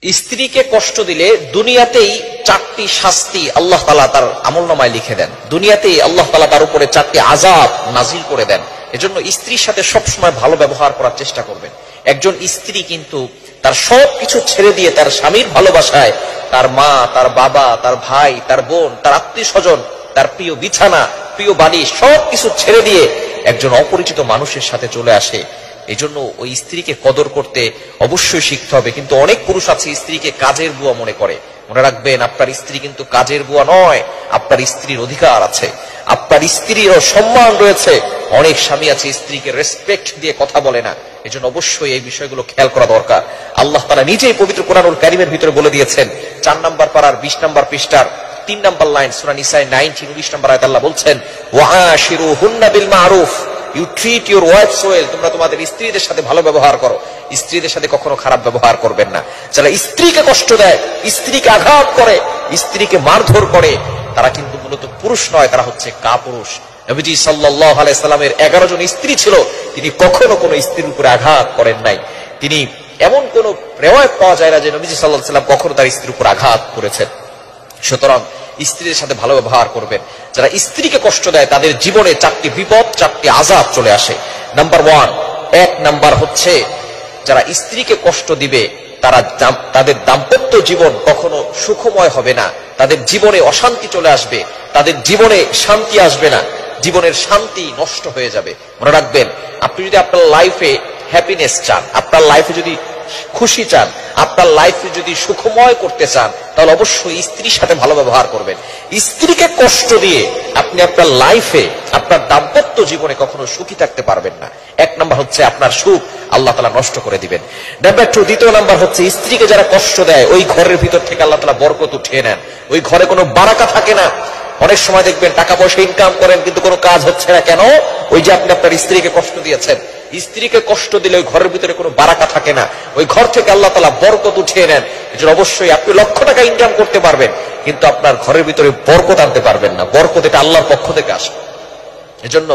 স্ত্রীকে কষ্ট দিলে দুনিয়াতেই 4টি শাস্তি আল্লাহ তাআলা তার আমলনামায় লিখে দেন, দুনিয়াতেই আল্লাহ তাআলা তার উপরে 4টি আযাব নাজিল করে দেন। এজন্য স্ত্রীর সাথে সবসময় ভালো ব্যবহার করার চেষ্টা করবেন। একজন স্ত্রী কিন্তু তার সবকিছু ছেড়ে দিয়ে তার স্বামীর ভালোবাসায় তার মা, তার বাবা, তার ভাই, তার বোন, তার আত্মীয় স্বজন, তার প্রিয় বিছানা, প্রিয় বাড়ি সবকিছু ছেড়ে দিয়ে একজন অপরিচিত মানুষের সাথে চলে আসে। এই জন্য ওই স্ত্রীকে কদর করতে অবশ্যই শিখতে হবে। কিন্তু অনেক পুরুষ আছে স্ত্রীকে কাজের বুয়া মনে করে। মনে রাখবেন, আপনার স্ত্রী কিন্তু কাজের বুয়া নয়, আপনার স্ত্রীর অধিকার আছে, আপনার স্ত্রীরও সম্মান রয়েছে। অনেক স্বামী আছে স্ত্রীকে রেসপেক্ট দিয়ে কথা বলে না। এই জন্য অবশ্যই এই বিষয়গুলো খেয়াল করা দরকার। আল্লাহ তাআলা নিজেই পবিত্র কোরআনুল কারীমের ভিতরে বলে দিয়েছেন, 4 নম্বর পারার 20 নম্বর পৃষ্ঠার 3 নম্বর লাইন, সূরা নিসায় 19 নম্বর আয়াতে আল্লাহ বলছেন, ওয়াআশিরুহুন্না বিল মারুফ, you treat your wives well, তোমরা তোমাদের স্ত্রীদের সাথে ভালো ব্যবহার করো, স্ত্রীদের সাথে কখনো খারাপ ব্যবহার করবেন না। যারা স্ত্রীকে কষ্ট দেয়, স্ত্রীকে আঘাত করে, স্ত্রীকে মারধর করে, তারা কিন্তু মূলত পুরুষ নয়, তারা হচ্ছে কাপুরুষ। নবীজি সাল্লাল্লাহু আলাইহি সাল্লামের 11 জন স্ত্রী ছিল, তিনি কখনো কোনো স্ত্রীর উপরে আঘাত করেন নাই। তিনি এমন কোন রিওয়ায়াত পাওয়া যায় না যে নবীজি সাল্লাল্লাহু আলাইহি সাল্লাম কখনো তার স্ত্রীর উপর আঘাত করেছেন। সুতরাং স্ত্রীদের সাথে ভালো ব্যবহার করবেন। যারা স্ত্রীকে কষ্ট দেয় তাদের জীবনে 4টি বিপদ, 4টি আযাব চলে আসে। নাম্বার 1 নাম্বার হচ্ছে, যারা স্ত্রীকে কষ্ট দিবে তাদের দাম্পত্য জীবন কখনো সুখময় হবে না, তাদের জীবনে অশান্তি চলে আসবে, তাদের জীবনে শান্তি আসবে না, জীবনের শান্তি নষ্ট হয়ে যাবে। মনে রাখবেন, আপনি যদি আপনার লাইফে হ্যাপিনেস চান, আপনার লাইফে যদি খুশি চান, আপনার লাইফে যদি সুখময় করতে চান, তাহলে অবশ্যই স্ত্রীর সাথে ভালো ব্যবহার করবেন। স্ত্রীকে কষ্ট দিয়ে আপনি আপনার লাইফে, আপনার দাম্পত্য জীবনে কখনো সুখী থাকতে পারবেন না। 1 নাম্বার হচ্ছে আপনার সুখ আল্লাহ তাআলা নষ্ট করে দিবেন। নাম্বার 2, দ্বিতীয় নাম্বার হচ্ছে, স্ত্রীকে যারা কষ্ট দেয় ওই ঘরের ভিতর থেকে আল্লাহ তাআলা বরকত উঠিয়ে নেন, ওই ঘরে কোনো বারাকা থাকে না। অনেক সময় দেখবেন টাকা পয়সা ইনকাম করেন কিন্তু কোনো কাজ হচ্ছে না। কেন? ওই যে আপনি আপনার স্ত্রীকে কষ্ট দিয়েছেন। স্ত্রীকে কষ্ট দিলে ওই ঘরের ভিতরে কোনো বারাকা থাকে না, ওই ঘর থেকে আল্লাহ তাআলা বরকত উঠিয়ে নেন। এজন্য অবশ্যই আপনি লক্ষ টাকা ইনকাম করতে পারবেন, কিন্তু আপনার ঘরের ভিতরে বরকত আনতে পারবেন না। বরকত এটা আল্লাহর পক্ষ থেকে আসে। এজন্য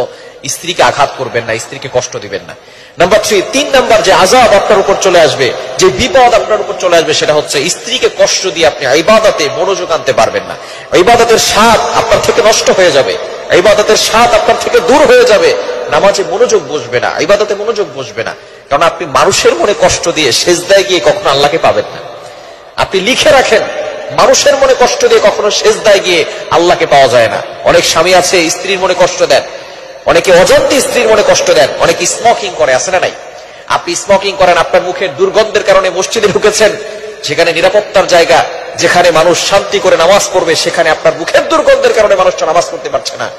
স্ত্রীকে আঘাত করবেন না, স্ত্রীকে কষ্ট দিবেন না। নাম্বার 3 নাম্বার যে আযাব আপনার উপর চলে আসবে, যে বিপদ আপনার উপর চলে আসবে, সেটা হচ্ছে স্ত্রীকে কষ্ট দিয়ে আপনি ইবাদতে মনোযোগ আনতে পারবেন না। ইবাদতের স্বাদ আপনার থেকে নষ্ট হয়ে যাবে, ইবাদতের স্বাদ আপনার থেকে দূর হয়ে যাবে। নামাজে মনোযোগ বসবে না, ইবাদতে মনোযোগ বসবে না। কারণ আপনি মানুষের মনে কষ্ট দিয়ে সেজদায় গিয়ে কখনো আল্লাহকে পাবেন না। আপনি লিখে রাখেন, মানুষের মনে কষ্ট দিয়ে কখনো সেজদায় গিয়ে আল্লাহকে পাওয়া যায় না। অনেক স্বামী আছে স্ত্রীর মনে কষ্ট দেন, অনেকে অজান্তে স্ত্রীর মনে কষ্ট দেন, অনেকে স্মোকিং করে, আছে না নাই? আপনি স্মোকিং করেন, আপনার মুখের দুর্গন্ধের কারণে মসজিদে ঢুকেছেন, যেখানে নিরাপত্তার জায়গা, যেখানে মানুষ শান্তি করে নামাজ পড়বে, সেখানে আপনার মুখের দুর্গন্ধের কারণে মানুষটা নামাজ পড়তে পারছে না।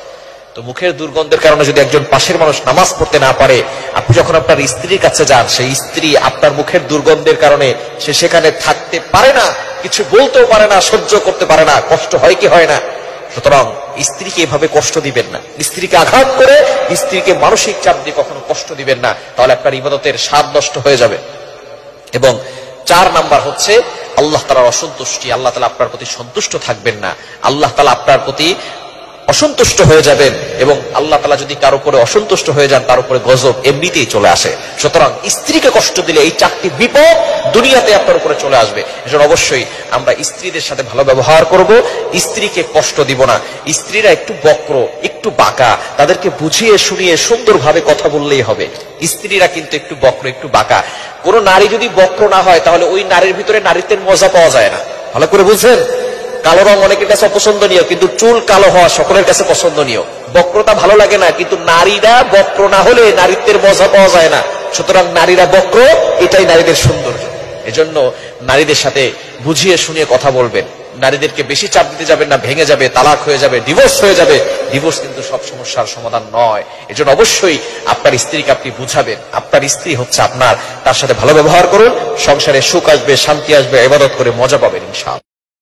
তো মুখের দুর্গন্ধের কারণে যদি একজন পাশের মানুষ নামাজ পড়তে না পারে, আপনি যখন আপনার স্ত্রীর কাছে যান, সেই স্ত্রী আপনার মুখের দুর্গন্ধের কারণে সে সেখানে থাকতে পারে না, কিছু বলতেও পারে না, সহ্য করতে পারে না, কষ্ট হয় কি হয় না? সুতরাং স্ত্রীকে এভাবে কষ্ট দিবেন না, স্ত্রীকে আঘাত করে, স্ত্রীকে মানসিক চাপ দিয়ে কখনো কষ্ট দিবেন না, তাহলে আপনার ইবাদতের স্বাদ নষ্ট হয়ে যাবে। এবং 4 নাম্বার হচ্ছে আল্লাহ তাআলার অসন্তুষ্টি। আল্লাহ তাআলা আপনার প্রতি সন্তুষ্ট থাকবেন না, আল্লাহ তাআলা আপনার প্রতি অসন্তুষ্ট হয়ে যাবেন, এবং আল্লাহ তাআলা যদি কারো উপরে অসন্তুষ্ট হয়ে যান, তার উপরে গজব এমনিতেই চলে আসে। সুতরাং স্ত্রীকে কষ্ট দিলে এই 4টি বিপদ দুনিয়াতে আপনার উপরে চলে আসবে। এজন্য অবশ্যই আমরা স্ত্রীদের সাথে ভালো ব্যবহার করব, স্ত্রীকে কষ্ট দিব না। স্ত্রীরা একটু বক্র, একটু বাঁকা, তাদেরকে বুঝিয়ে শুনিয়ে সুন্দরভাবে কথা বললেই হবে। স্ত্রীরা কিন্তু একটু বক্র, একটু বাঁকা। কোন নারী যদি বক্র না হয়, তাহলে ওই নারীর ভিতরে নারীত্বের মজা পাওয়া যায় না। ভালো করে বুঝছেন? কালো রং অনেকের কাছে অপছন্দনীয়, কিন্তু চুল কালো হওয়া সকলের কাছে পছন্দনীয়। বক্রতা ভালো লাগে না, কিন্তু নারীরা বক্র না হলে নারীত্বের মজা পাওয়া যায় না। সুতরাং নারীরা বক্র, এটাই নারীদের সৌন্দর্য। এজন্য নারীদের সাথে বুঝিয়ে শুনিয়ে কথা বলবেন। নারীদেরকে বেশি চাপ দিতে যাবেন না, ভেঙে যাবে, তালাক হয়ে যাবে, ডিভোর্স হয়ে যাবে। ডিভোর্স কিন্তু সব সমস্যার সমাধান নয়। এজন্য অবশ্যই আপনার স্ত্রীকে আপনি বুঝাবেন, আপনার স্ত্রী হচ্ছে আপনার, তার সাথে ভালো ব্যবহার করুন, সংসারে সুখ আসবে, শান্তি আসবে, ইবাদত করে মজা পাবেন ইনশাআল্লাহ।